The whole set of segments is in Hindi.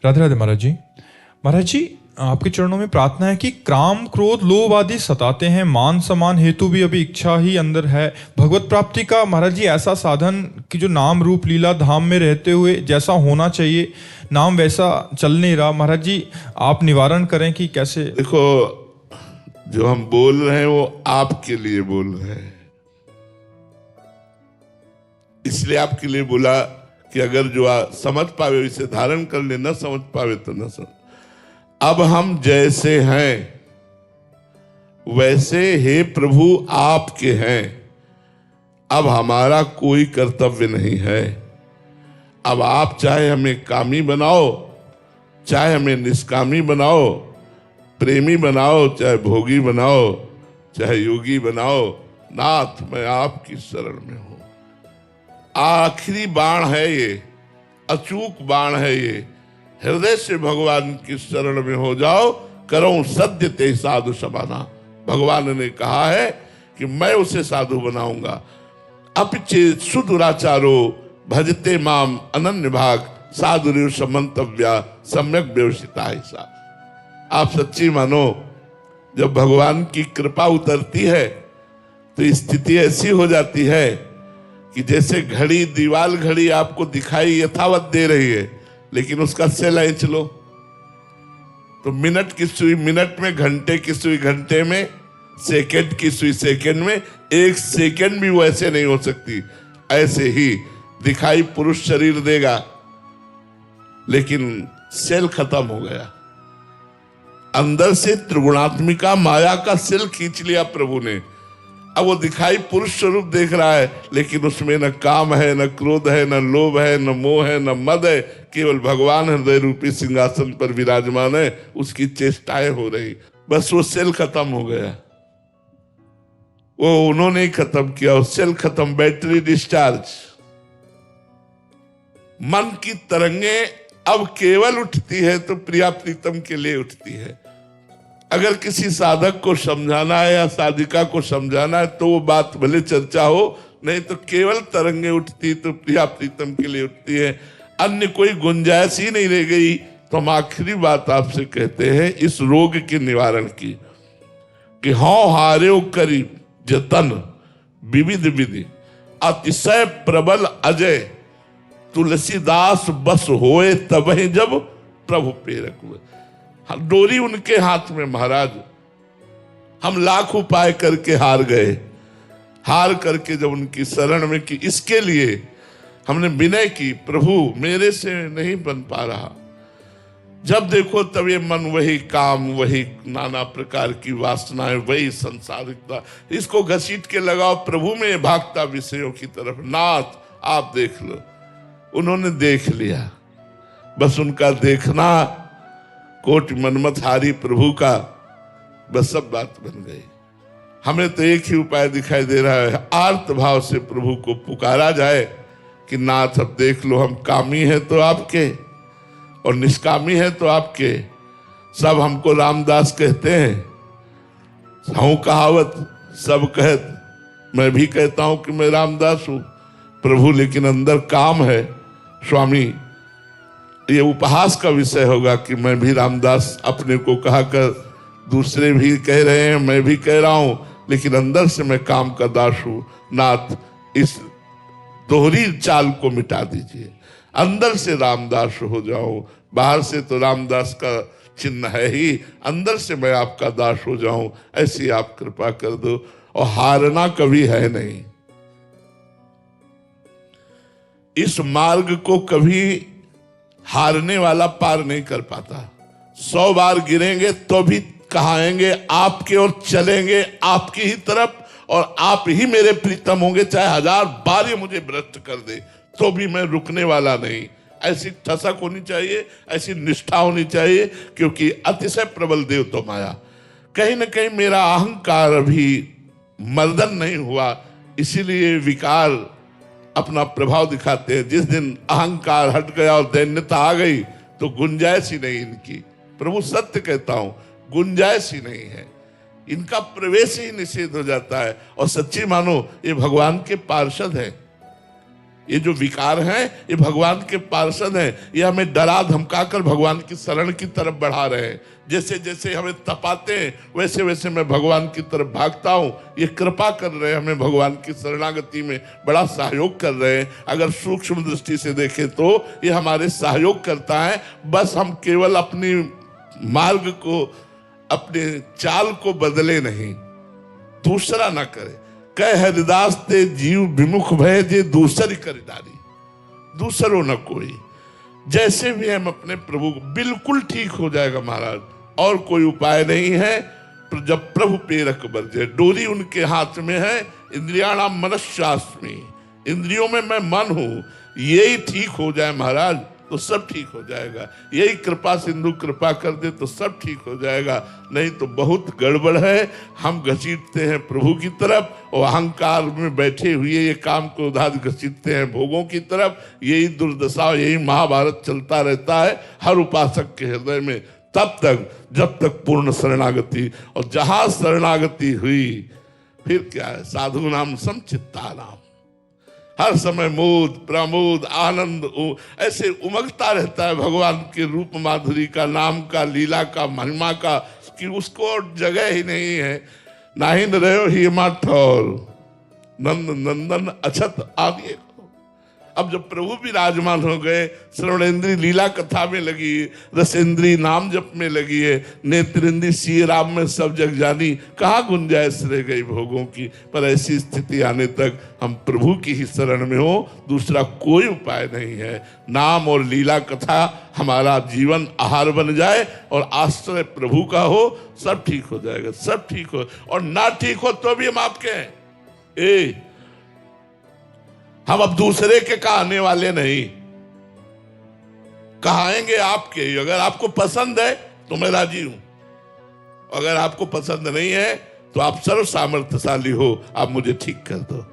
राधे राधे महाराज जी। महाराज जी, आपके चरणों में प्रार्थना है कि काम क्रोध लोभ आदि सताते हैं, मान सम्मान हेतु भी अभी इच्छा ही अंदर है। भगवत प्राप्ति का महाराज जी ऐसा साधन कि जो नाम रूप लीला धाम में रहते हुए जैसा होना चाहिए नाम वैसा चल नहीं रहा। महाराज जी आप निवारण करें कि कैसे। देखो, जो हम बोल रहे हैं वो आपके लिए बोल रहे हैं, इसलिए आपके लिए बोला कि अगर जो समझ पावे इसे धारण कर ले, न समझ पावे तो न समझ। अब हम जैसे हैं वैसे हे प्रभु आपके हैं। अब हमारा कोई कर्तव्य नहीं है। अब आप चाहे हमें कामी बनाओ, चाहे हमें निष्कामी बनाओ, प्रेमी बनाओ, चाहे भोगी बनाओ, चाहे योगी बनाओ, नाथ मैं आपकी शरण में हूं। आखिरी बाण है ये, अचूक बाण है ये। हृदय से भगवान की शरण में हो जाओ, करो सद्य ते साधु समाना। भगवान ने कहा है कि मैं उसे साधु बनाऊंगा। अपिचेत सुदुराचारो भजते माम अनन्य भाग साधुर्य समंतव्या सम्यक व्यवसिता ऐसा। आप सच्ची मानो, जब भगवान की कृपा उतरती है तो स्थिति ऐसी हो जाती है कि जैसे घड़ी, दीवाल घड़ी आपको दिखाई यथावत दे रही है, लेकिन उसका सेल खींच लो तो मिनट की सुई मिनट में, घंटे की सुई घंटे में, सेकंड की सुई सेकंड में, एक सेकंड भी वो ऐसे नहीं हो सकती। ऐसे ही दिखाई पुरुष शरीर देगा, लेकिन सेल खत्म हो गया। अंदर से त्रिगुणात्मिका माया का सेल खींच लिया प्रभु ने। अब वो दिखाई पुरुष स्वरूप देख रहा है, लेकिन उसमें न काम है, न क्रोध है, न लोभ है, न मोह है, न मद है। केवल भगवान हृदय रूपी सिंहासन पर विराजमान है, उसकी चेष्टाएं हो रही। बस वो सेल खत्म हो गया। वो उन्होंने ही खत्म किया, वो सेल खत्म, बैटरी डिस्चार्ज। मन की तरंगे अब केवल उठती है तो प्रिया प्रीतम के लिए उठती है। अगर किसी साधक को समझाना है या साधिका को समझाना है तो वो बात भले चर्चा हो, नहीं तो केवल तरंगे उठती तो प्रिया प्रीतम के लिए उठती है। अन्य कोई गुंजाइश ही नहीं रह गई। तो हम आखिरी बात आपसे कहते हैं इस रोग के निवारण की, कि हौ हार्यो करी जतन विविध विधि अतिशय प्रबल अजय तुलसीदास बस होए तबहि जब प्रभु प्रेरक हुए। डोरी उनके हाथ में महाराज। हम लाख उपाय करके हार गए। हार करके जब उनकी शरण में की, इसके लिए हमने विनय की, प्रभु मेरे से नहीं बन पा रहा। जब देखो तब ये मन वही काम, वही नाना प्रकार की वासनाएं, वही संसारिकता, इसको घसीट के लगाओ प्रभु में भागता विषयों की तरफ। नाथ आप देख लो। उन्होंने देख लिया। बस उनका देखना कोटि मनमत हारी प्रभु का, बस सब बात बन गई। हमें तो एक ही उपाय दिखाई दे रहा है, आर्त भाव से प्रभु को पुकारा जाए कि नाथ अब देख लो, हम कामी हैं तो आपके और निष्कामी हैं तो आपके। सब हमको रामदास कहते हैं, हूं कहावत सब कहत, मैं भी कहता हूं कि मैं रामदास हूं प्रभु, लेकिन अंदर काम है। स्वामी, ये उपहास का विषय होगा कि मैं भी रामदास अपने को कहा कर, दूसरे भी कह रहे हैं, मैं भी कह रहा हूं, लेकिन अंदर से मैं काम का दास हूं। नाथ इस दोहरी चाल को मिटा दीजिए, अंदर से रामदास हो जाऊं। बाहर से तो रामदास का चिन्ह है ही, अंदर से मैं आपका दास हो जाऊं, ऐसी आप कृपा कर दो। और हारना कभी है नहीं। इस मार्ग को कभी हारने वाला पार नहीं कर पाता। 100 बार गिरेंगे तो भी कहाएंगे आपके और चलेंगे आपकी ही तरफ, और आप ही मेरे प्रीतम होंगे। चाहे 1000 बार ये मुझे भ्रष्ट कर दे तो भी मैं रुकने वाला नहीं। ऐसी ठसक होनी चाहिए, ऐसी निष्ठा होनी चाहिए, क्योंकि अतिशय प्रबल देव तो माया। कहीं ना कहीं मेरा अहंकार अभी मर्दन नहीं हुआ, इसीलिए विकार अपना प्रभाव दिखाते हैं। जिस दिन अहंकार हट गया और दैन्यता आ गई तो गुंजाइश ही नहीं इनकी। प्रभु सत्य कहता हूं, गुंजाइश ही नहीं है, इनका प्रवेश ही निषेध हो जाता है। और सच्ची मानो ये भगवान के पार्षद हैं। ये जो विकार हैं ये भगवान के पार्षद हैं, ये हमें डरा धमकाकर भगवान की शरण की तरफ बढ़ा रहे हैं। जैसे जैसे हमें तपाते हैं वैसे वैसे मैं भगवान की तरफ भागता हूँ। ये कृपा कर रहे हैं, हमें भगवान की शरणागति में बड़ा सहयोग कर रहे हैं। अगर सूक्ष्म दृष्टि से देखें तो ये हमारे सहयोग करता है। बस हम केवल अपनी मार्ग को, अपने चाल को बदले नहीं, दूसरा ना करे। कह हरिदास ते जीव विमुख भय जे दूसरी करिदारी, दूसरो न कोई। जैसे भी हम अपने प्रभु को, बिल्कुल ठीक हो जाएगा महाराज, और कोई उपाय नहीं है। जब प्रभु पेरक बरजे, डोरी उनके हाथ में है। इंद्रियाणाम मनश्चास्मि, इंद्रियों में मैं मन हूं, यही ठीक हो जाए महाराज तो सब ठीक हो जाएगा। यही कृपा सिंधु कृपा कर दे तो सब ठीक हो जाएगा, नहीं तो बहुत गड़बड़ है। हम घसीटते हैं प्रभु की तरफ और अहंकार में बैठे हुए ये काम को उधार घसीटते हैं भोगों की तरफ। यही दुर्दशा, यही महाभारत चलता रहता है हर उपासक के हृदय में, तब तक जब तक पूर्ण शरणागति। और जहां शरणागति हुई फिर क्या है, साधु नाम समचित्ता नाम, हर समय मोद प्रमोद आनंद ऐसे उमगता रहता है भगवान के रूप माधुरी का, नाम का, लीला का, महिमा का, कि उसको जगह ही नहीं है। नाहिन रहो ही माठौर नंद नंदन अछत आदि। अब जब प्रभु विराजमान हो गए, श्रवणेन्द्री लीला कथा में लगी, रसेंद्री नाम जप में लगी है, नेत्रेंद्री श्री राम में सब जग जानी, कहाँ गुंजाइश रह गई भोगों की। पर ऐसी स्थिति आने तक हम प्रभु की ही शरण में हो, दूसरा कोई उपाय नहीं है। नाम और लीला कथा हमारा जीवन आहार बन जाए और आश्रय प्रभु का हो, सब ठीक हो जाएगा, सब ठीक हो। और ना ठीक हो तो भी हम आपके हैं। हम अब दूसरे के कहाने वाले नहीं, कहाएंगे आपके। अगर आपको पसंद है तो मैं राजी हूं, अगर आपको पसंद नहीं है तो आप सर्व सामर्थ्यशाली हो, आप मुझे ठीक कर दो,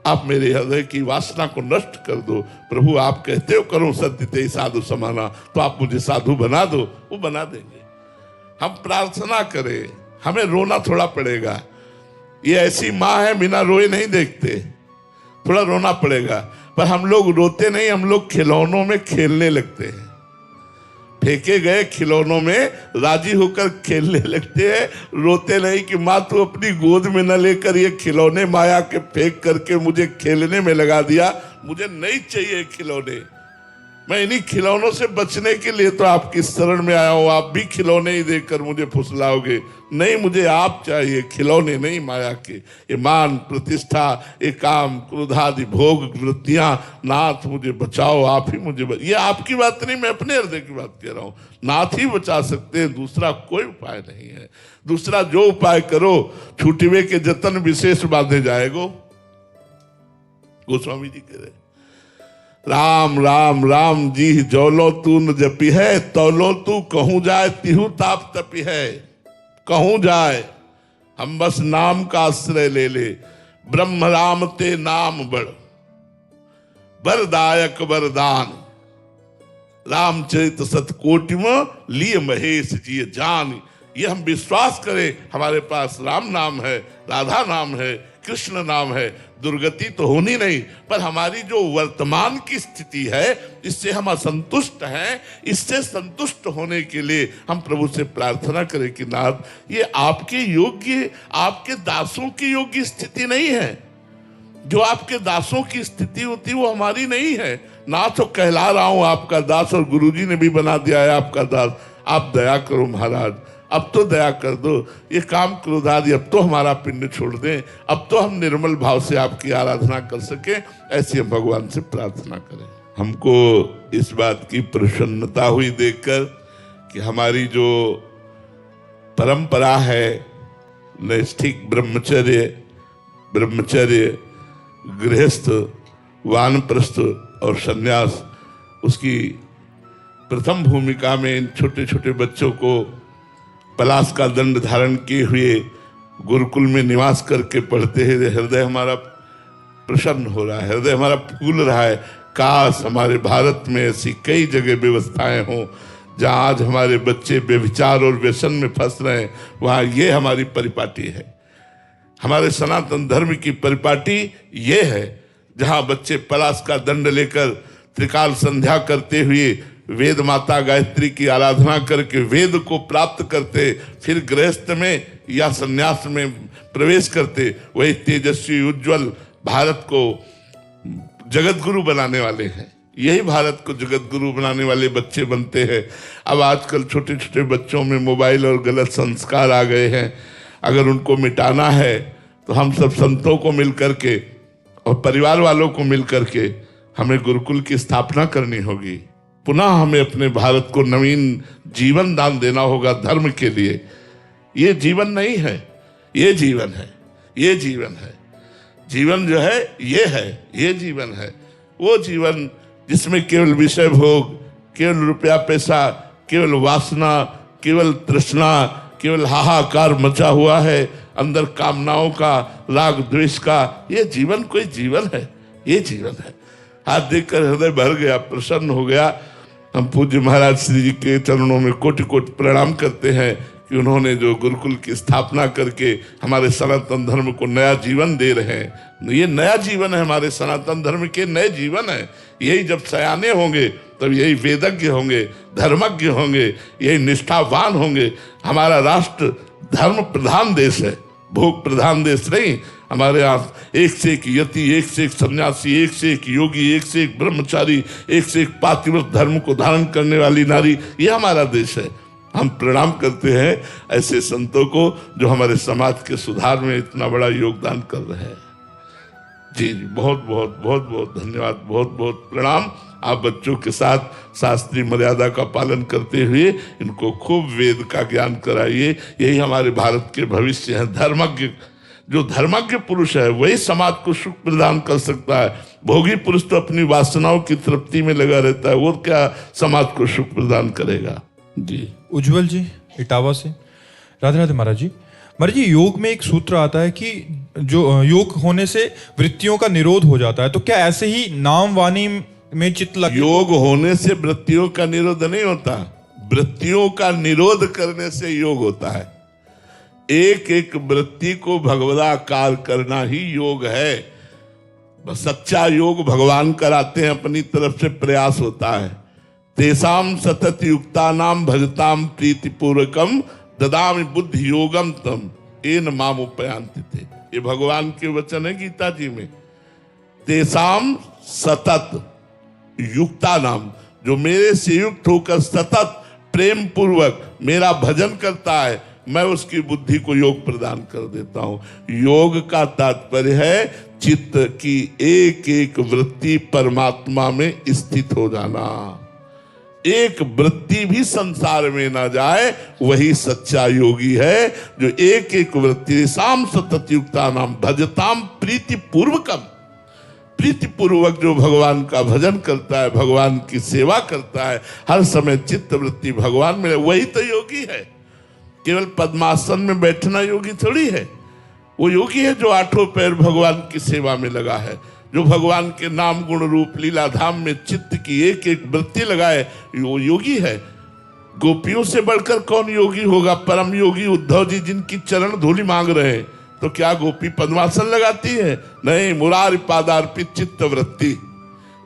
आप मेरे हृदय की वासना को नष्ट कर दो। प्रभु आप कहते हो करो सत्य ते साधु समाना, तो आप मुझे साधु बना दो, वो बना देंगे। हम प्रार्थना करें, हमें रोना थोड़ा पड़ेगा। ये ऐसी माँ है बिना रोए नहीं देखते, थोड़ा रोना पड़ेगा। पर हम लोग रोते नहीं, हम लोग खिलौनों में खेलने लगते हैं। फेंके गए खिलौनों में राजी होकर खेलने लगते हैं, रोते नहीं कि माँ तू अपनी गोद में न लेकर ये खिलौने माया के फेंक करके मुझे खेलने में लगा दिया। मुझे नहीं चाहिए खिलौने, मैं इन्हीं खिलौनों से बचने के लिए तो आपकी शरण में आया हूं। आप भी खिलौने ही देकर मुझे फुसलाओगे, नहीं, मुझे आप चाहिए, खिलौने नहीं माया के। ये मान प्रतिष्ठा, ये काम क्रोधादि भोग वृत्तियां, नाथ मुझे बचाओ, आप ही मुझे ये आपकी बात नहीं, मैं अपने हृदय की बात कह रहा हूं। नाथ ही बचा सकते हैं, दूसरा कोई उपाय नहीं है। दूसरा जो उपाय करो छूटवे के जतन विशेष बांधे जाएगो, गोस्वामी जी कह रहे। राम राम राम जी जौलो तू न जपी है, तौलो तू कहूं जाए तिहु ताप तपी है। कहूं जाए हम बस नाम का आश्रय ले ले, ब्रह्म राम ते नाम बड़ वरदायक वरदान। रामचरित सतकोटि में लिए महेश जी जान। ये हम विश्वास करें, हमारे पास राम नाम है, राधा नाम है, कृष्ण नाम है। दुर्गति तो होनी नहीं, पर हमारी जो वर्तमान की स्थिति है इससे हम असंतुष्ट हैं। इससे संतुष्ट होने के लिए हम प्रभु से प्रार्थना करें कि नाथ ये आपके योग्य, आपके दासों की योग्य स्थिति नहीं है। जो आपके दासों की स्थिति होती वो हमारी नहीं है। ना तो कहला रहा हूं आपका दास, और गुरुजी ने भी बना दिया है आपका दास। आप दया करो महाराज, अब तो दया कर दो। ये काम क्रोधादि अब तो हमारा पिंड छोड़ दें, अब तो हम निर्मल भाव से आपकी आराधना कर सके। ऐसी हम भगवान से प्रार्थना करें। हमको इस बात की प्रसन्नता हुई देखकर कि हमारी जो परंपरा है नैष्ठिक ब्रह्मचर्य गृहस्थ वानप्रस्थ और सन्यास, उसकी प्रथम भूमिका में इन छोटे छोटे बच्चों को पलाश का दंड धारण किए हुए गुरुकुल में निवास करके पढ़ते हैं। हृदय हमारा प्रसन्न हो रहा है, हृदय हमारा फूल रहा है। काश हमारे भारत में ऐसी कई जगह व्यवस्थाएं हों जहां आज हमारे बच्चे व्यभिचार और व्यसन में फंस रहे हैं। वहां ये हमारी परिपाटी है, हमारे सनातन धर्म की परिपाटी ये है। जहां बच्चे पलाश का दंड लेकर त्रिकाल संध्या करते हुए वेद माता गायत्री की आराधना करके वेद को प्राप्त करते, फिर गृहस्थ में या संन्यास में प्रवेश करते, वही तेजस्वी उज्जवल भारत को जगत गुरु बनाने वाले हैं। यही भारत को जगत गुरु बनाने वाले बच्चे बनते हैं। अब आजकल छोटे छोटे बच्चों में मोबाइल और गलत संस्कार आ गए हैं। अगर उनको मिटाना है तो हम सब संतों को मिल करके और परिवार वालों को मिल करके हमें गुरुकुल की स्थापना करनी होगी। पुनः हमें अपने भारत को नवीन जीवन दान देना होगा धर्म के लिए। ये जीवन नहीं है, ये जीवन है, ये जीवन है। जीवन जो है ये है, ये जीवन है। वो जीवन जिसमें केवल विषय भोग, केवल रुपया पैसा, केवल वासना, केवल तृष्णा, केवल हाहाकार मचा हुआ है, अंदर कामनाओं का, राग द्वेष का, ये जीवन कोई जीवन है? ये जीवन है। हाथ देखकर हृदय भर गया, प्रसन्न हो गया। हम पूज्य महाराज श्री जी के चरणों में कोटि कोटि प्रणाम करते हैं कि उन्होंने जो गुरुकुल की स्थापना करके हमारे सनातन धर्म को नया जीवन दे रहे हैं। ये नया जीवन है, हमारे सनातन धर्म के नए जीवन है। यही जब सयाने होंगे तब यही वेदज्ञ होंगे, धर्मज्ञ होंगे, यही निष्ठावान होंगे। हमारा राष्ट्र धर्म प्रधान देश है, भोग प्रधान देश नहीं। हमारे यहाँ एक से एक यति, एक से एक सन्यासी, एक से एक योगी, एक से एक ब्रह्मचारी, एक से एक पातिव्रत धर्म को धारण करने वाली नारी, ये हमारा देश है। हम प्रणाम करते हैं ऐसे संतों को जो हमारे समाज के सुधार में इतना बड़ा योगदान कर रहे हैं। जी जी, बहुत बहुत बहुत बहुत धन्यवाद, बहुत बहुत प्रणाम। आप बच्चों के साथ शास्त्रीय मर्यादा का पालन करते हुए इनको खूब वेद का ज्ञान कराइए। यही हमारे भारत के भविष्य हैं। धर्मज्ञ, जो धर्मज्ञ पुरुष है वही समाज को सुख प्रदान कर सकता है। भोगी पुरुष तो अपनी वासनाओं की तृप्ति में लगा रहता है, वो क्या समाज को सुख प्रदान करेगा। जी उज्जवल जी इटावा से, राधे राधे महाराज जी। महाराज जी, योग में एक सूत्र आता है कि जो योग होने से वृत्तियों का निरोध हो जाता है, तो क्या ऐसे ही नाम वाणी में चित्त लग? योग होने से वृत्तियों का निरोध नहीं होता, वृत्तियों का निरोध करने से योग होता है। एक एक वृत्ति को भगवदाकार करना ही योग है। सच्चा योग भगवान कराते हैं, अपनी तरफ से प्रयास होता है। तेसाम सतत युक्ता नाम भजताम प्रीतिपूर्वकम ददामि बुद्धि योगम तम एन माम उपयांति थे। ये भगवान के वचन है गीता जी में। तेसाम सतत युक्ता नाम, जो मेरे से युक्त होकर सतत प्रेम पूर्वक मेरा भजन करता है, मैं उसकी बुद्धि को योग प्रदान कर देता हूं। योग का तात्पर्य है चित्त की एक एक वृत्ति परमात्मा में स्थित हो जाना। एक वृत्ति भी संसार में ना जाए, वही सच्चा योगी है जो एक एक वृत्ति साम सतत युक्ता नाम भजताम प्रीति पूर्वकम, प्रीति पूर्वक जो भगवान का भजन करता है, भगवान की सेवा करता है, हर समय चित्त वृत्ति भगवान में, वही तो योगी है। केवल पद्मासन में बैठना योगी थोड़ी है। वो योगी है जो आठों पैर भगवान की सेवा में लगा है, जो भगवान के नाम गुण रूप लीला धाम में चित्त की एक एक वृत्ति लगाए, वो योगी है। गोपियों से बढ़कर कौन योगी होगा? परम योगी उद्धव जी जिनकी चरण धूलि मांग रहे हैं, तो क्या गोपी पद्मासन लगाती है? नहीं, मुरारी पादार्पित चित्त वृत्ति,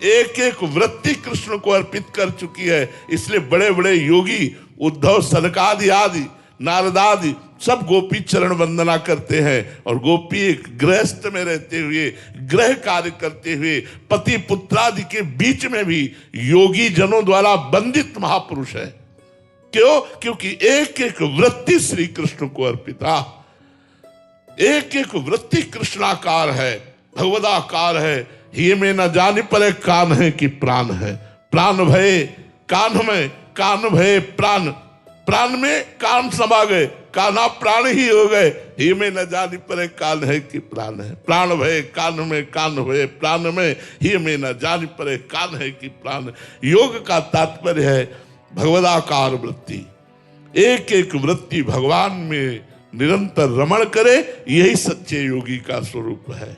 एक एक वृत्ति कृष्ण को अर्पित कर चुकी है। इसलिए बड़े बड़े योगी उद्धव, सनकादि आदि, नारदादि सब गोपी चरण वंदना करते हैं। और गोपी एक गृहस्थ में रहते हुए, गृह कार्य करते हुए, पति पुत्रादि के बीच में भी योगी जनों द्वारा वंदित महापुरुष है। क्यों? क्योंकि एक एक वृत्ति श्री कृष्ण को अर्पित, एक एक वृत्ति कृष्णाकार है, भगवदाकार है। ही में न जाने पर कान है कि प्राण है, प्राण भय कान में, कान भय प्राण, प्राण में कान समा गए, काना प्राण ही हो गए। ही में न जाने पर कान है कि प्राण है, प्राण भय कान में, कान भय प्राण में, ही में न जाने पर कान है कि प्राण। योग का तात्पर्य है भगवदाकार वृत्ति, एक एक वृत्ति भगवान में निरंतर रमण करे, यही सच्चे योगी का स्वरूप है।